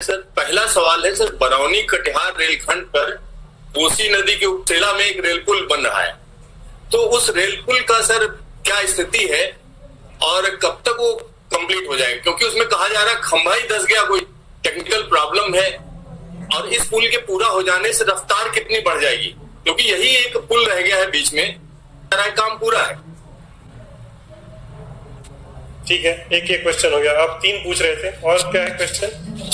Sir पहला सवाल है सर, बरौनी कटिहार रेलखंड पर कोसी नदी के उपसेला में एक रेल पुल बन रहा है, तो उस रेल पुल का सर क्या स्थिति है और कब तक वो कंप्लीट हो जाएगा? क्योंकि उसमें कहा जा रहा है खंभा ही धंस गया, कोई टेक्निकल प्रॉब्लम है। और इस पुल के पूरा हो जाने से रफ्तार कितनी बढ़ जाएगी, क्योंकि यही एक पुल रह गया है बीच में, काम पूरा है। ठीक है, एक एक क्वेश्चन हो गया, आप 3 पूछ रहे थे, और क्या है क्वेश्चन?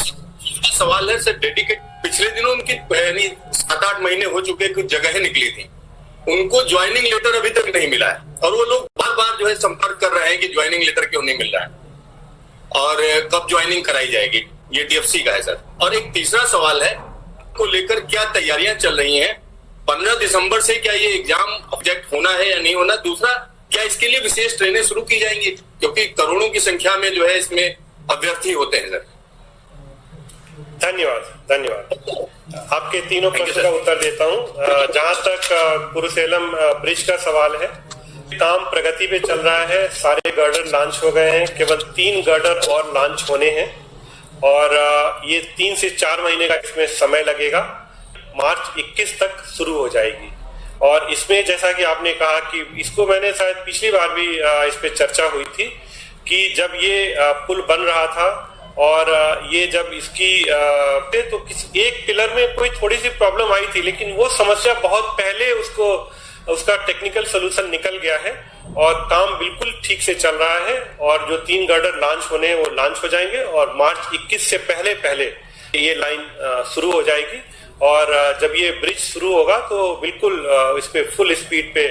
सवाल है सर, डेडिकेट पिछले दिनों उनकी 7-8 महीने हो चुके, कुछ जगह निकली थी, उनको ज्वाइनिंग लेटर अभी तक नहीं मिला है और वो लोग बार बार जो है संपर्क कर रहे हैं कि ज्वाइनिंग लेटर क्यों नहीं मिल रहा है और कब ज्वाइनिंग कराई जाएगी। ये डीएफसी का है सर। और एक तीसरा सवाल है को लेकर क्या तैयारियां चल रही हैं? 15 दिसंबर से क्या ये एग्जाम ऑब्जेक्ट होना है या नहीं होना? दूसरा, क्या इसके लिए विशेष ट्रेनें शुरू की जाएंगी, क्योंकि करोड़ों की संख्या में जो है इसमें अभ्यर्थी होते हैं सर। धन्यवाद। आपके तीनों प्रश्न का उत्तर देता हूं। जहां तक कुरुसेलम ब्रिज का सवाल है, काम प्रगति पे चल रहा है, सारे गर्डर लॉन्च हो गए हैं, केवल 3 गर्डर और लॉन्च होने हैं और ये 3 से 4 महीने का इसमें समय लगेगा। मार्च 21 तक शुरू हो जाएगी। और इसमें जैसा कि आपने कहा कि इसको मैंने शायद पिछली बार भी इस पे चर्चा हुई थी कि जब ये पुल बन रहा था और ये जब इसकी तो किसी एक पिलर में कोई थोड़ी सी प्रॉब्लम आई थी, लेकिन वो समस्या बहुत पहले उसका टेक्निकल सोल्यूशन निकल गया है और काम बिल्कुल ठीक से चल रहा है। और जो 3 गर्डर लॉन्च होने हैं वो लॉन्च हो जाएंगे और मार्च 21 से पहले ये लाइन शुरू हो जाएगी। और जब ये ब्रिज शुरू होगा तो बिल्कुल इस पे फुल स्पीड पे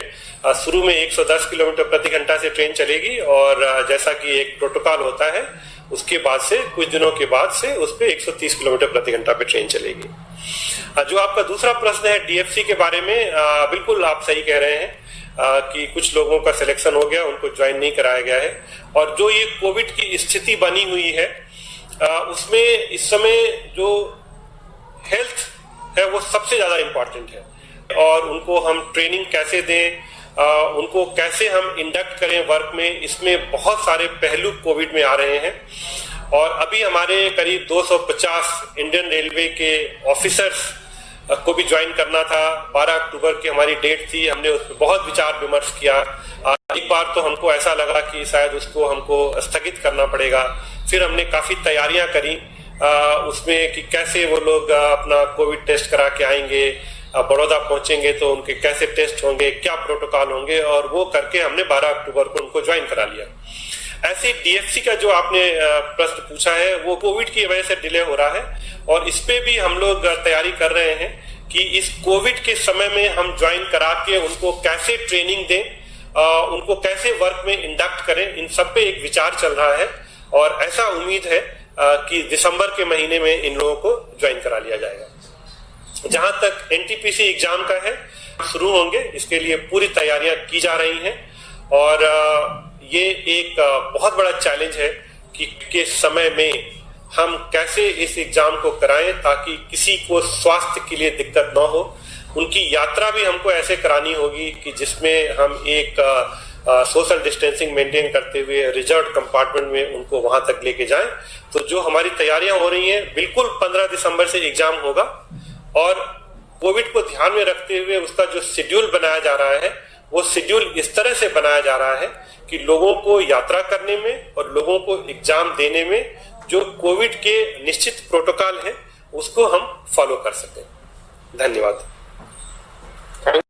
शुरू में 110 किलोमीटर प्रति घंटा से ट्रेन चलेगी और जैसा कि एक प्रोटोकॉल होता है, उसके बाद से कुछ दिनों के बाद से उस पे 130 किलोमीटर प्रति घंटा पे ट्रेन चलेगी। जो आपका दूसरा प्रश्न है डीएफसी के बारे में, बिल्कुल आप सही कह रहे हैं कि कुछ लोगों का सिलेक्शन हो गया, उनको ज्वाइन नहीं कराया गया है। और जो ये कोविड की स्थिति बनी हुई है उसमें इस समय जो हेल्थ है वो सबसे ज्यादा इम्पोर्टेंट है और उनको हम ट्रेनिंग कैसे दें, उनको कैसे हम इंडक्ट करें वर्क में, इसमें बहुत सारे पहलू कोविड में आ रहे हैं। और अभी हमारे करीब 250 इंडियन रेलवे के ऑफिसर्स को भी ज्वाइन करना था। 12 अक्टूबर की हमारी डेट थी, हमने उस पर बहुत विचार विमर्श किया। एक बार तो हमको ऐसा लगा कि शायद उसको हमको स्थगित करना पड़ेगा, फिर हमने काफी तैयारियां करी उसमें कि कैसे वो लोग अपना कोविड टेस्ट करा के आएंगे, बड़ौदा पहुंचेंगे तो उनके कैसे टेस्ट होंगे, क्या प्रोटोकॉल होंगे, और वो करके हमने 12 अक्टूबर को उनको ज्वाइन करा लिया। ऐसे डीएफसी का जो आपने प्रश्न पूछा है वो कोविड की वजह से डिले हो रहा है और इस पे भी हम लोग तैयारी कर रहे हैं कि इस कोविड के समय में हम ज्वाइन करा के उनको कैसे ट्रेनिंग दें, उनको कैसे वर्क में इंडक्ट करें, इन सब पे एक विचार चल रहा है। और ऐसा उम्मीद है कि दिसंबर के महीने में इन लोगों को ज्वाइन करा लिया जाएगा। जहां तक एनटीपीसी एग्जाम का है, शुरू होंगे, इसके लिए पूरी तैयारियां की जा रही हैं और ये एक बहुत बड़ा चैलेंज है कि के समय में हम कैसे इस एग्जाम को कराएं ताकि किसी को स्वास्थ्य के लिए दिक्कत न हो। उनकी यात्रा भी हमको ऐसे करानी होगी कि जिसमें हम एक सोशल डिस्टेंसिंग मेंटेन करते हुए रिजर्व कंपार्टमेंट में उनको वहां तक लेके जाएं। तो जो हमारी तैयारियां हो रही हैं, बिल्कुल 15 दिसंबर से एग्जाम होगा और कोविड को ध्यान में रखते हुए उसका जो शेड्यूल बनाया जा रहा है वो शेड्यूल इस तरह से बनाया जा रहा है कि लोगों को यात्रा करने में और लोगों को एग्जाम देने में जो कोविड के निश्चित प्रोटोकॉल है उसको हम फॉलो कर सकें। धन्यवाद।